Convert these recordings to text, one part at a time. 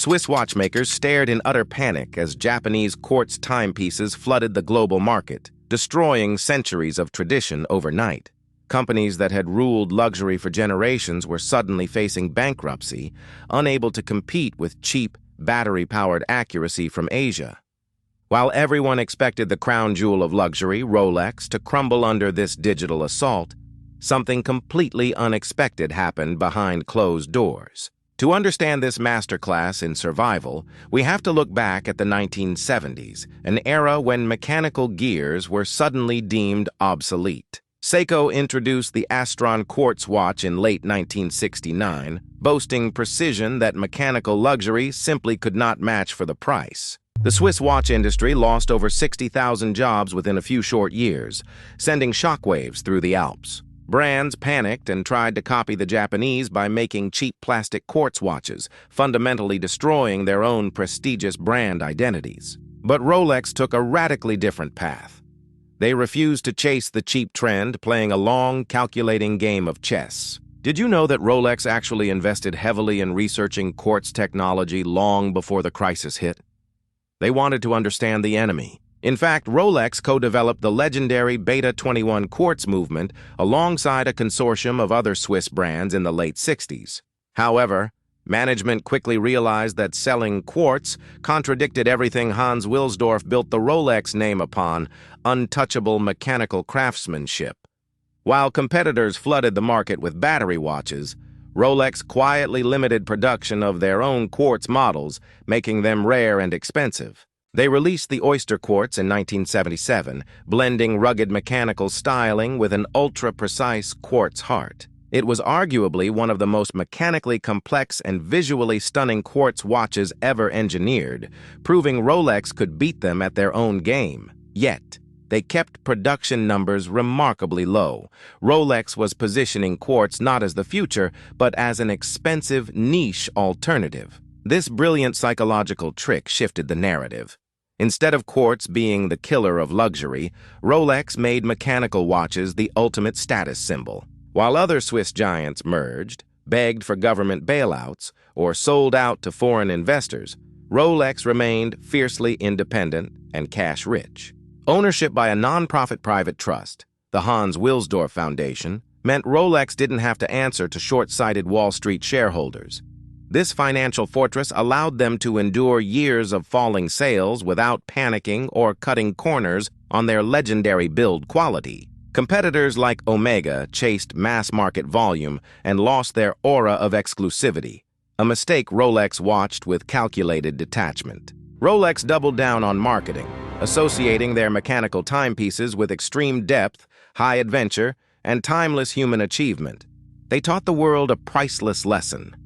Swiss watchmakers stared in utter panic as Japanese quartz timepieces flooded the global market, destroying centuries of tradition overnight. Companies that had ruled luxury for generations were suddenly facing bankruptcy, unable to compete with cheap, battery-powered accuracy from Asia. While everyone expected the crown jewel of luxury, Rolex, to crumble under this digital assault, something completely unexpected happened behind closed doors. To understand this masterclass in survival, we have to look back at the 1970s, an era when mechanical gears were suddenly deemed obsolete. Seiko introduced the Astron quartz watch in late 1969, boasting precision that mechanical luxury simply could not match for the price. The Swiss watch industry lost over 60,000 jobs within a few short years, sending shockwaves through the Alps. Brands panicked and tried to copy the Japanese by making cheap plastic quartz watches, fundamentally destroying their own prestigious brand identities. But Rolex took a radically different path. They refused to chase the cheap trend, playing a long, calculating game of chess. Did you know that Rolex actually invested heavily in researching quartz technology long before the crisis hit? They wanted to understand the enemy. In fact, Rolex co-developed the legendary Beta 21 quartz movement alongside a consortium of other Swiss brands in the late 60s. However, management quickly realized that selling quartz contradicted everything Hans Wilsdorf built the Rolex name upon: untouchable mechanical craftsmanship. While competitors flooded the market with battery watches, Rolex quietly limited production of their own quartz models, making them rare and expensive. They released the Oyster Quartz in 1977, blending rugged mechanical styling with an ultra-precise quartz heart. It was arguably one of the most mechanically complex and visually stunning quartz watches ever engineered, proving Rolex could beat them at their own game. Yet, they kept production numbers remarkably low. Rolex was positioning quartz not as the future, but as an expensive, niche alternative. This brilliant psychological trick shifted the narrative. Instead of quartz being the killer of luxury, Rolex made mechanical watches the ultimate status symbol. While other Swiss giants merged, begged for government bailouts, or sold out to foreign investors, Rolex remained fiercely independent and cash-rich. Ownership by a non-profit private trust, the Hans Wilsdorf Foundation, meant Rolex didn't have to answer to short-sighted Wall Street shareholders. This financial fortress allowed them to endure years of falling sales without panicking or cutting corners on their legendary build quality. Competitors like Omega chased mass-market volume and lost their aura of exclusivity, a mistake Rolex watched with calculated detachment. Rolex doubled down on marketing, associating their mechanical timepieces with extreme depth, high adventure, and timeless human achievement. They taught the world a priceless lesson.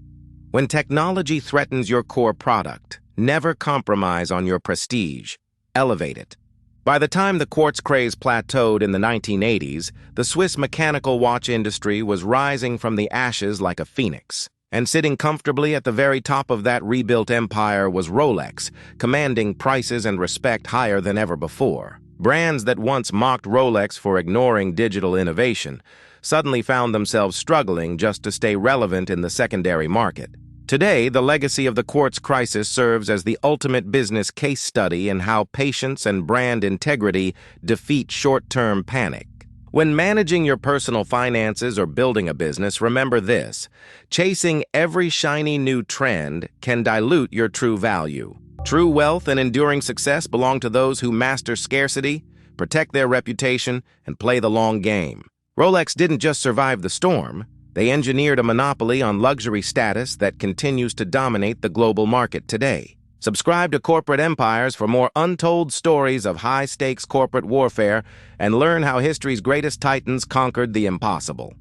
When technology threatens your core product, never compromise on your prestige. Elevate it. By the time the quartz craze plateaued in the 1980s, the Swiss mechanical watch industry was rising from the ashes like a phoenix. And sitting comfortably at the very top of that rebuilt empire was Rolex, commanding prices and respect higher than ever before. Brands that once mocked Rolex for ignoring digital innovation suddenly found themselves struggling just to stay relevant in the secondary market. Today, the legacy of the Quartz Crisis serves as the ultimate business case study in how patience and brand integrity defeat short-term panic. When managing your personal finances or building a business, remember this: chasing every shiny new trend can dilute your true value. True wealth and enduring success belong to those who master scarcity, protect their reputation, and play the long game. Rolex didn't just survive the storm. They engineered a monopoly on luxury status that continues to dominate the global market today. Subscribe to Corporate Empires for more untold stories of high-stakes corporate warfare and learn how history's greatest titans conquered the impossible.